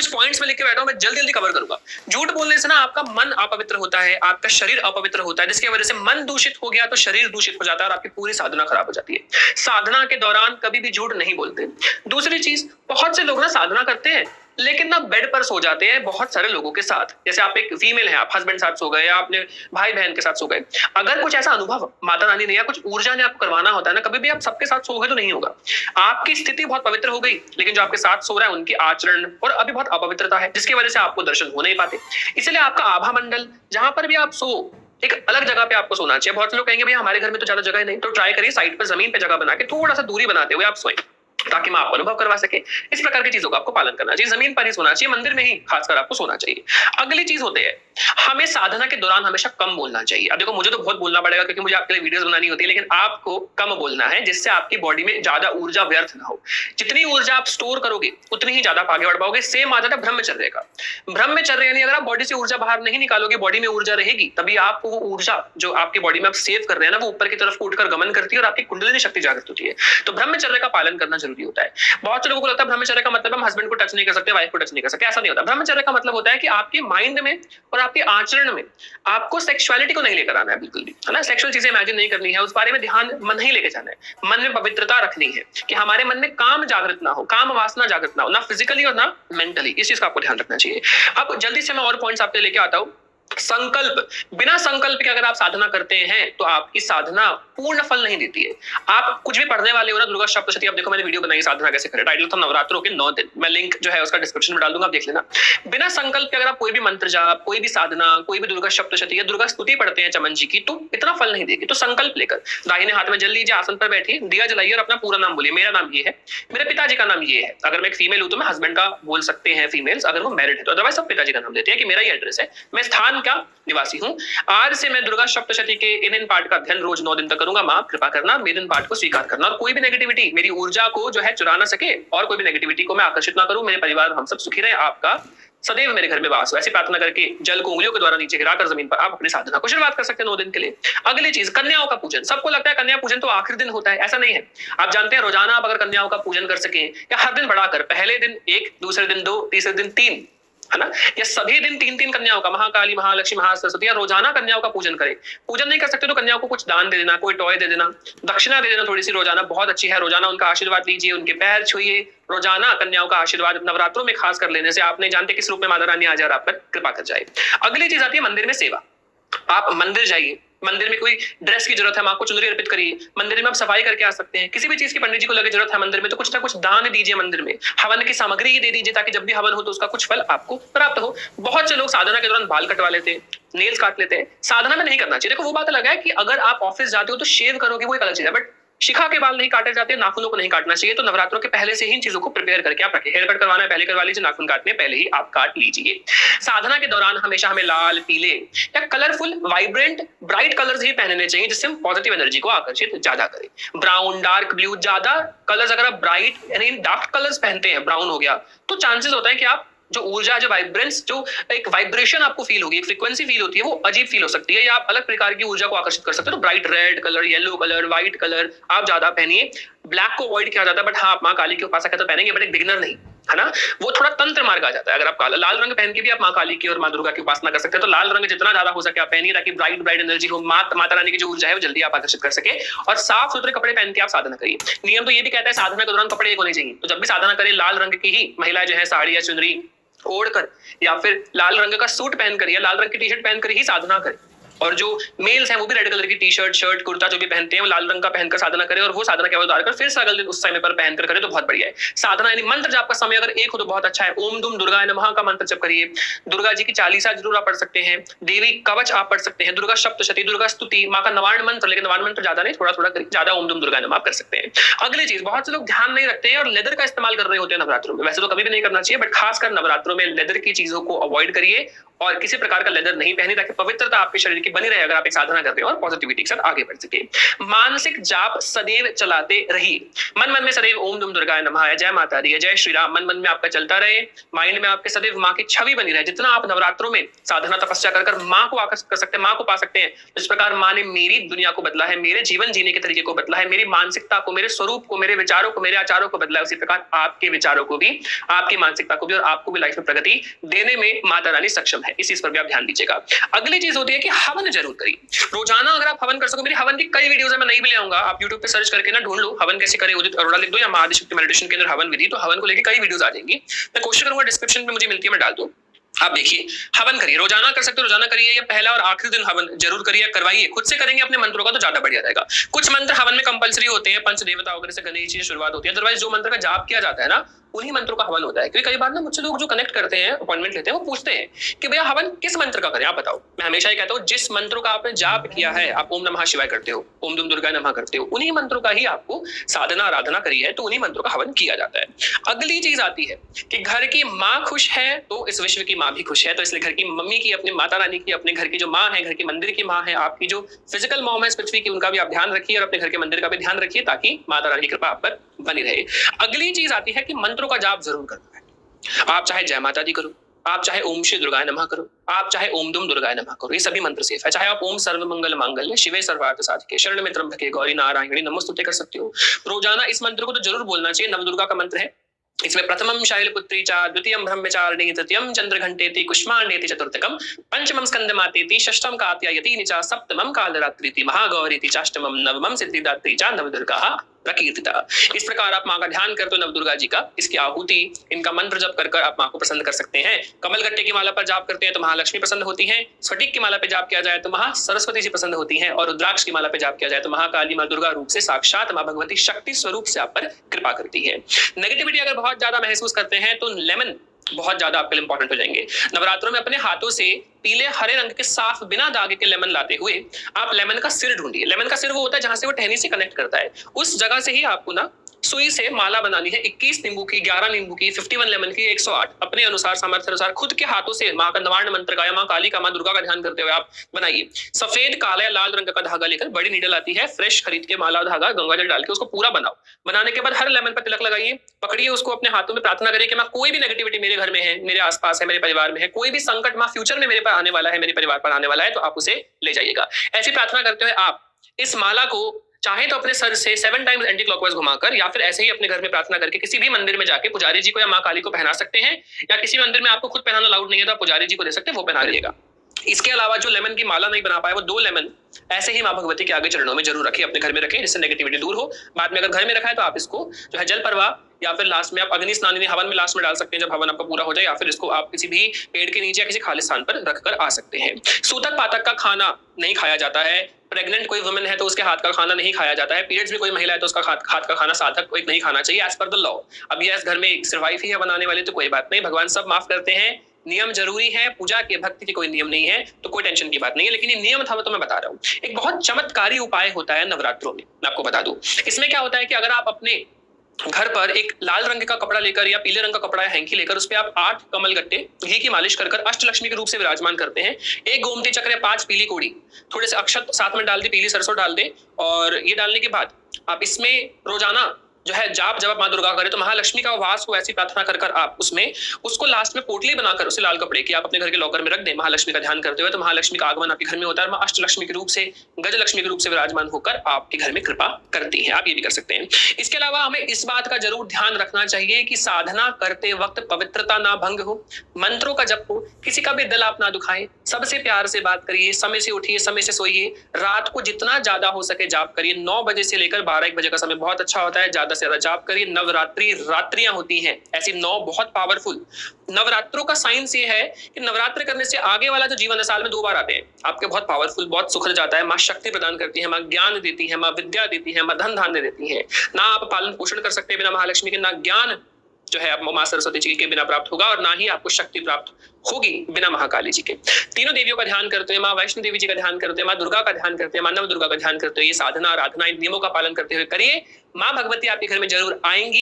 कुछ पॉइंट्स में लिख के बैठा हूं, मैं जल्दी जल्दी कवर करूंगा। झूठ बोलने से ना आपका मन अपवित्र होता है, आपका शरीर अपवित्र होता है, जिसकी वजह से मन दूषित हो गया तो शरीर दूषित हो जाता है और आपकी पूरी साधना खराब हो जाती है। साधना के दौरान कभी भी झूठ नहीं बोलते। दूसरी चीज, बहुत से लोग ना साधना करते हैं लेकिन ना बेड पर सो जाते हैं बहुत सारे लोगों के साथ। जैसे आप एक फीमेल है, आप हस्बैंड साथ सो गए या अपने भाई बहन के साथ सो गए। अगर कुछ ऐसा अनुभव माता रानी ने या कुछ ऊर्जा ने आपको करवाना होता है ना, कभी भी आप सबके साथ सोओगे तो नहीं होगा। आपकी स्थिति बहुत पवित्र हो गई लेकिन जो आपके साथ सो रहा है उनकी आचरण और अभी बहुत अपवित्रता है, जिसकी वजह से आपको दर्शन हो नहीं पाते। इसलिए आपका आभा मंडल, जहां पर भी आप सो, एक अलग जगह पे आपको सोना चाहिए। बहुत से लोग कहेंगे भैया हमारे घर में तो ज्यादा जगह नहीं, तो ट्राई करिए साइड पर जमीन पे जगह बना के थोड़ा सा दूरी बनाते हुए आप सोएं, ताकि मैं आपको अनुभव करवा सके। इस प्रकार की चीजों का आपको पालन करना चाहिए। जमीन पर ही सोना चाहिए, मंदिर में ही खासकर आपको सोना चाहिए। अगली चीज होती है, हमें साधना के दौरान हमेशा कम बोलना चाहिए। अब देखो मुझे तो बहुत बोलना पड़ेगा क्योंकि मुझे आपके लिए वीडियोस बनानी होती है, लेकिन आपको कम बोलना है जिससे आपकी बॉडी में ज्यादा ऊर्जा व्यर्थ ना हो। जितनी ऊर्जा आप स्टोर करोगे उतनी ही ज्यादा आगे बढ़ पाओगे। सेम आ जाता है ब्रह्मचर्य का। ब्रह्मचर्य यानी अगर आप बॉडी से ऊर्जा बाहर नहीं निकालोगे, बॉडी में ऊर्जा रहेगी, तभी आपको वो ऊर्जा जो आपकी बॉडी में आप सेव कर रहे हैं ना, वो ऊपर की तरफ उठकर गमन करती है और आपकी कुंडलिनी शक्ति जागृत होती है। तो ब्रह्मचर्य का पालन करना जरूरी होता है। बहुत से लोगों को लगता है ब्रह्मचर्य का मतलब हम हस्बैंड को टच नहीं कर सकते, वाइफ को टच नहीं कर सकते। ऐसा नहीं होता। ब्रह्मचर्य का मतलब होता है कि आपके माइंड में और आपके आचरण में आपको सेक्सुअलिटी को नहीं लेकर आना है, बिल्कुल भी, है ना। सेक्सुअल चीजें इमेजिन नहीं करनी है, उस बारे में ध्यान मन नहीं लेके जाना है। मन में पवित्रता रखनी है कि हमारे मन में काम जागृत ना हो, काम वासना जागृत ना हो, ना फिजिकली और ना मेंटली। इस चीज का आपको ध्यान रखना चाहिए। अब जल्दी से मैं और पॉइंट्स आपके लेके आता हूं। संकल्प, बिना संकल्प के अगर आप साधना करते हैं तो आपकी साधना पूर्ण फल नहीं देती है। आप कुछ भी पढ़ने वाले हो ना, दुर्गा सप्तशती, अब देखो मैंने वीडियो बनाई साधना कैसे करें, टाइटल था नवरात्रों के 9 दिन, मैं लिंक जो है उसका डिस्क्रिप्शन में डाल दूंगा, आप देख लेना। बिना संकल्प के अगर आप कोई भी मंत्र जाप, कोई भी साधना, कोई भी दुर्गा सप्तशती या दुर्गा स्तुति पढ़ते हैं चमन जी की, तो इतना फल नहीं देगी। तो संकल्प लेकर दाहिने हाथ में जल लीजिए, आसन पर बैठिए, दिया जलाइए और अपना पूरा नाम बोलिए। मेरा नाम ये है, मेरे पिताजी का नाम ये है। अगर मैं एक फीमेल हूं तो मैं हस्बैंड का बोल सकते हैं फीमेल्स, अगर वो मैरिड है तो। अदरवाइज सब पिताजी का नाम देते हैं कि मेरा ये एड्रेस है, मैं स्थान का निवासी हूं। आज से मैं दुर्गा सप्तशती के इन पाठ का अध्ययन रोज 9 दिन तक करूंगा। मां कृपा करना, मेरे इन पाठ को स्वीकार करना और कोई भी नेगेटिविटी मेरी ऊर्जा को जो है चुरा ना सके और कोई भी नेगेटिविटी को मैं आकर्षित ना करूं। मेरे परिवार हम सब सुखी रहे, आपका सदैव मेरे घर में वास हो। ऐसी प्रार्थना करके जल को उंगलियों के द्वारा नीचे गिराकर जमीन पर आप अपनी साधना को शुरुआत कर सकते हैं 9 दिन के लिए। अगली चीज, कन्याओं का पूजन। सबको लगता है कन्या पूजन तो आखिरी दिन होता है, ऐसा नहीं है। आप जानते हैं रोजाना आप अगर कन्याओं का पूजन कर सके या हर दिन बढ़ाकर, पहले दिन 1, दूसरे दिन 2, तीसरे दिन 3, है ना, या सभी दिन 3-3 कन्याओं का, महाकाली, महालक्ष्मी, महासरस्वती, या रोजाना कन्याओं का पूजन करें। पूजन नहीं कर सकते तो कन्याओं को कुछ दान दे देना, कोई टॉय दे देना, दक्षिणा दे देना थोड़ी सी रोजाना, बहुत अच्छी है। रोजाना उनका आशीर्वाद लीजिए, उनके पैर छुइए। रोजाना कन्याओं का आशीर्वाद नवरात्रों में खास कर लेने से आप नहीं जानते किस रूप में माता रानी आ जाए, आप पर कृपा कर जाए। अगली चीज आती है मंदिर में सेवा। आप मंदिर जाइए, मंदिर में कोई ड्रेस की जरूरत है, मां को चुनरी अर्पित करिए। मंदिर में आप सफाई करके आ सकते हैं। किसी भी चीज की पंडित जी को लगे जरूरत है मंदिर में तो कुछ ना कुछ दान दीजिए। मंदिर में हवन की सामग्री ही दे दीजिए ताकि जब भी हवन हो तो उसका कुछ फल आपको प्राप्त हो। बहुत से लोग साधना के दौरान बाल कटवा लेते हैं, नेल्स काट लेते हैं। साधना में नहीं करना चाहिए। देखो वो बात अलग है कि अगर आप ऑफिस जाते हो तो शेव करोगे, वो एक अलग चीज है, बट शिखा के बाल नहीं काटे जाते, नाखूनों को नहीं काटना चाहिए। तो नवरात्रों के पहले से ही इन चीजों को प्रिपेयर करके आप रखें। हेयर कट करवाना है पहले करवा लीजिए, नाखून काटने पहले ही आप काट लीजिए। साधना के दौरान हमेशा हमें लाल, पीले या कलरफुल, वाइब्रेंट, ब्राइट कलर्स ही पहनने चाहिए जिससे हम पॉजिटिव एनर्जी को आकर्षित ज्यादा करें। ब्राउन, डार्क ब्लू, ज्यादा कलर्स अगर आप ब्राइट यानी डार्क कलर्स पहनते हैं, ब्राउन हो गया, तो चांसेस होता है कि आप जो ऊर्जा, जो वाइब्रेंस, जो एक वाइब्रेशन आपको फील होगी, एक फ्रीक्वेंसी फील होती है, वो अजीब फील हो सकती है, या आप अलग प्रकार की ऊर्जा को आकर्षित कर सकते हो। तो bright red colour, yellow colour, white colour आप ज्यादा पहनिए। ब्लैक को अवॉइड किया जाता है, बट हाँ आप माँ काली के उपासक है तो पहनेंगे, बट एक बिगिनर नहीं, है ना, वो थोड़ा तंत्र मार्ग आ जाता है। अगर आप काला, लाल रंग पहन के भी आप माँ काली की और माँ दुर्गा की उपासना कर सकते हैं। तो लाल रंग जितना ज्यादा हो सके आप पहनिए ताकि ब्राइट ब्राइट एनर्जी हो, माता रानी की जो ऊर्जा है वो जल्दी आप आकर्षित कर सके। और साफ सुथरे कपड़े पहन के आप साधना करिए। नियम तो ये भी कहता है साधना के दौरान कपड़े एक होने चाहिए। तो जब भी साधना करें लाल रंग की ही महिलाएं जो है साड़ी या चुनरी ओढ़कर या फिर लाल रंग का सूट पहनकर या लाल रंग की टी शर्ट पहनकर ही साधना करें। और जो मेल्स हैं वो भी रेड कलर की टी शर्ट, शर्ट, कुर्ता जो भी पहनते हैं वो लाल रंग का पहनकर साधना करें और वो साधना के अवतार कर फिर से अगले दिन उस समय पर पहनकर करें तो बहुत बढ़िया है। साधना यानी मंत्र जाप का समय अगर एक हो तो बहुत अच्छा है। ओम दुम दुर्गाय नमः का मंत्र जप करिए। दुर्गा जी की चालीसा जरूर आप पढ़ सकते हैं। देवी कवच आप पढ़ सकते हैं। दुर्गा सप्तशती, दुर्गा स्तुति, माँ का नवार्ण मंत्र, लेकिन नवार्ण मंत्र ज्यादा नहीं, थोड़ा थोड़ा करिए, ज्यादा ओम दुम दुर्गाय नमः आप कर सकते हैं। अगली चीज, बहुत से लोग ध्यान नहीं रखते हैं और लेदर का इस्तेमाल कर रहे होते हैं नवरात्रों में। वैसे तो कभी भी नहीं करना चाहिए, बट खासकर नवरात्रों में लेदर की चीजों को अवॉइड करिए और किसी प्रकार का लेदर नहीं पहने ताकि पवित्रता आपके शरीर की बनी रहे अगर आप एक साधना करते हो और पॉजिटिविटी के साथ आगे बढ़ सके। मानसिक जाप सदैव चलाते रहिए। मन मन में सदैव ओम दुम दुर्गाय नमः, जय माता दी, जय श्री राम मन मन में आपका चलता रहे। माइंड में आपके सदैव माँ की छवि बनी रहे। जितना आप नवरात्रों में साधना तपस्या कर माँ को आकर्षित कर सकते हैं, माँ को पा सकते हैं, जिस प्रकार माँ ने मेरी दुनिया को बदला है, मेरे जीवन जीने के तरीके को बदला है, मेरी मानसिकता को, मेरे स्वरूप को, मेरे विचारों को, मेरे आचारों को बदला है, उसी प्रकार आपके विचारों को भी, आपकी मानसिकता को भी और आपको भी लाइफ में प्रगति देने में माता रानी सक्षम है। इस चीज पर भी आप ध्यान दीजिएगा। अगली चीज होती है कि हवन जरूर करिए। रोजाना अगर आप हवन कर सको, मेरी हवन की कई वीडियोस है, मैं नहीं भी ले आऊंगा, आप यूट्यूब पे सर्च करके ना ढूंढ लो हवन कैसे करे, उदित अरोड़ा लिख दो या मां आदिशक्ति मेडिटेशन के अंदर हवन विधि, तो हवन को लेकर कई वीडियोस आ जाएंगी। मैं कोशिश करूंगा डिस्क्रिप्शन में मुझे मिलती है मैं डाल दूं। आप देखिए, हवन करिए, रोजाना कर सकते हो रोजाना करिए, या पहला और आखिरी दिन हवन जरूर करिए, करवाइए। खुद से करेंगे अपने मंत्रों का तो ज्यादा बढ़िया रहेगा। कुछ मंत्र हवन में कंपलसरी होते हैं, पंच देवता वगैरह से गणेश जी से शुरुआत होती है, अदरवाइज जो मंत्र का जाप किया जाता है ना उन्हीं मंत्रों का हवन होता है। क्योंकि कई बार ना मुझसे लोग जो कनेक्ट करते हैं, अपॉइंटमेंट लेते हैं, वो पूछते हैं कि भैया हवन किस मंत्र का करें, आप बताओ। मैं हमेशा ही कहता हूँ जिस मंत्रों का आपने जाप किया है, आप ओम नमः शिवाय करते हो, ओम दुम दुर्गाय नमः करते हो, उन्हीं मंत्रों का ही आपको साधना आराधना करी है, तो उन्हीं मंत्रों का हवन किया जाता है। अगली चीज आती है कि घर की माँ खुश है तो इस विश्व की माँ भी खुश है। तो इसलिए घर की मम्मी की, अपनी माता रानी की, अपने घर की जो माँ है, घर की मंदिर की माँ है, आपकी जो फिजिकल मॉम है पृथ्वी की, उनका भी आप ध्यान रखिए और अपने घर के मंदिर का भी ध्यान रखिए, ताकि माता रानी की कृपा आप पर बनी रहे। अगली चीज आती है कि मंत्रों का जाप जरूर करना है। आप चाहे जय माता दी करो, आप चाहे ओम श्री दुर्गाय नमः करो, आप चाहे ओम दुम दुर्गाय नमः करो, ये सभी मंत्र सेफ है। चाहे आप ओम सर्व मंगल मांगल्य शिवे सर्वार्थ साधिके शरण्य त्र्यंबके गौरी नारायणी नमोस्तुते कर सकते हो। रोजाना इस मंत्र को तो जरूर बोलना चाहिए। नवदुर्गा का मंत्र है, इसमें प्रथमम शैलपुत्री च, द्वितीयम ब्रह्मचारिणी, तृतीयम चंद्रघंटेति, कुष्मांडेति, चतुर्थकम पंचमम स्कंदमातेति, षष्ठम कात्यायति च, सप्तमम कालरात्रिति, महागौरीति, चाष्टमम नवमम सिद्धिदात्री च, नवदुर्गा प्रकीर्तिता। इस प्रकार आप माँ का ध्यान करते हो, नवदुर्गा जी का, इसकी आहुति, इनका मंत्र जप कर आप माँ को प्रसन्न कर सकते हैं। कमल गट्टे की माला पर जाप करते हैं तो महालक्ष्मी प्रसन्न होती है। स्फटिक की माला पे जाप किया जाए तो महा सरस्वती जी प्रसन्न होती है, और रुद्राक्ष की माला पे जाप किया जाए तो महाकाली माँ दुर्गा रूप से साक्षात माँ भगवती शक्ति स्वरूप से आप पर कृपा करती है। नेगेटिविटी अगर बहुत ज्यादा महसूस करते हैं तो लेमन बहुत ज्यादा आपके लिए इंपॉर्टेंट हो जाएंगे। नवरात्रों में अपने हाथों से पीले हरे रंग के साफ बिना दागे के लेमन लाते हुए आप लेमन का सिर ढूंढिए। लेमन का सिर वो होता है जहां से वो टहनी से कनेक्ट करता है, उस जगह से ही आपको ना सुई से माला बनानी है। 21 नींबू की, 11 नींबू की, 51 लेमन की, 108 अपने अनुसार सामर्थ्य अनुसार खुद के हाथों से माँ का नवार्ण मंत्र का या माँ काली का, माँ दुर्गा का ध्यान करते हुए आप बनाइए। सफेद काला या लाल रंग का धागा लेकर, बड़ी नीडल आती है, फ्रेश खरीद के माला धागा गंगा जल डाल के उसको पूरा बनाओ। बनाने के बाद हर लेमन पर तिलक लगाइए, पकड़िए उसको अपने हाथों में, प्रार्थना करिए कि माँ कोई भी नेगेटिविटी मेरे घर में है, मेरे आसपास है, मेरे परिवार में है, कोई भी संकट माँ फ्यूचर में मेरे पर आने वाला है, मेरे परिवार पर आने वाला है, तो आप उसे ले जाइएगा। ऐसी प्रार्थना करते हुए आप इस माला को चाहे तो अपने सर से 7 टाइम्स एंटी क्लॉकवाइज घुमाकर, या फिर ऐसे ही अपने घर में प्रार्थना करके किसी भी मंदिर में जाके पुजारी जी को या माँ काली को पहना सकते हैं, या किसी मंदिर में आपको खुद पहनाना अलाउड नहीं है तो आप पुजारी जी को दे सकते हैं, वो पहना लीजिएगा। इसके अलावा जो लेमन की माला नहीं बना पाए, वो 2 लेमन ऐसे ही माँ भगवती के आगे चरणों में जरूर रखिए, अपने घर में रखें, जिससे नेगेटिविटी दूर हो। बाद में अगर घर में रखा है तो आप इसको जो है जल प्रवाह या फिर लास्ट में आप अग्नि स्नान हवन में लास्ट में डाल सकते हैं जब हवन आपका पूरा हो जाए, या फिर इसको आप किसी भी पेड़ के नीचे या किसी खाली स्थान पर रखकर आ सकते हैं। सूतक पातक का खाना नहीं खाया जाता है। प्रेग्नेंट कोई वुमन है तो उसके हाथ का खाना नहीं खाया जाता है। पीरियड्स में कोई महिला है तो उसका हाथ का खाना साधक को नहीं खाना चाहिए एज पर द लॉ। अब ये घर में सिर्फ वाइफ ही है बनाने वाली तो कोई बात नहीं, भगवान सब माफ करते हैं। नियम जरूरी है, पूजा के भक्ति के कोई नियम नहीं है तो कोई टेंशन की बात नहीं है, लेकिन ये नियम था तो मैं बता रहा हूँ। एक बहुत चमत्कारी उपाय होता है नवरात्रों में, मैं आपको बता दूं। इसमें क्या होता है कि अगर आप अपने घर पर एक लाल रंग का कपड़ा लेकर या पीले रंग का कपड़ा या हैंकी लेकर उस पे आप 8 कमल गट्टे घी की मालिश कर अष्टलक्ष्मी के रूप से विराजमान करते हैं। 1 गोमती चक्र या 5 पीली कोड़ी, थोड़े से अक्षत साथ में डाल दे, पीली सरसों डाल दे, और ये डालने के बाद आप इसमें रोजाना जो है जाप जब आप माँ दुर्गा करें तो महालक्ष्मी का वास को ऐसी प्रार्थना कर आप उसमें उसको लास्ट में पोटली बनाकर उसे लाल कपड़े की आप अपने घर के लॉकर में रख दें महालक्ष्मी का ध्यान करते हुए, तो महालक्ष्मी का आगमन आपके घर में होता है। माँ अष्टलक्ष्मी के रूप से, गजलक्ष्मी के रूप से विराजमान होकर आपके घर में कृपा करती है। आप ये भी कर सकते हैं। इसके अलावा हमें इस बात का जरूर ध्यान रखना चाहिए कि साधना करते वक्त पवित्रता ना भंग हो, मंत्रों का जप हो, किसी का भी दिल आप ना दुखाएं, सबसे प्यार से बात करिए, समय से उठिए, समय से सोइए, रात को जितना ज्यादा हो सके जाप करिए। 9 बजे से लेकर 12-1 बजे का समय बहुत अच्छा होता है, ज्यादा से ज्यादा जाप करिए। नवरात्रि रात्रियां होती हैं ऐसी 9 बहुत पावरफुल। नवरात्रों का साइंस ये है कि नवरात्र करने से आगे वाला जो जीवन है साल में 2 बार आते हैं आपके, बहुत पावरफुल, बहुत सुखद जाता है। माँ शक्ति प्रदान करती है, माँ ज्ञान देती है, माँ विद्या देती है, माँ धन धान्य देती है। ना आप पालन पोषण कर सकते हैं बिना महालक्ष्मी के, ना ज्ञान जो है माँ सरस्वती जी के बिना प्राप्त होगा, और ना ही आपको शक्ति प्राप्त होगी बिना महाकाली जी के। तीनों देवियों का ध्यान करते हैं, माँ वैष्णो देवी जी का ध्यान करते हैं, माँ दुर्गा का ध्यान करते हैं, माँ नव दुर्गा का ध्यान करते हैं। ये साधना आराधना इन नियमों का पालन करते हुए करिए, माँ भगवती आपके घर में जरूर आएंगी।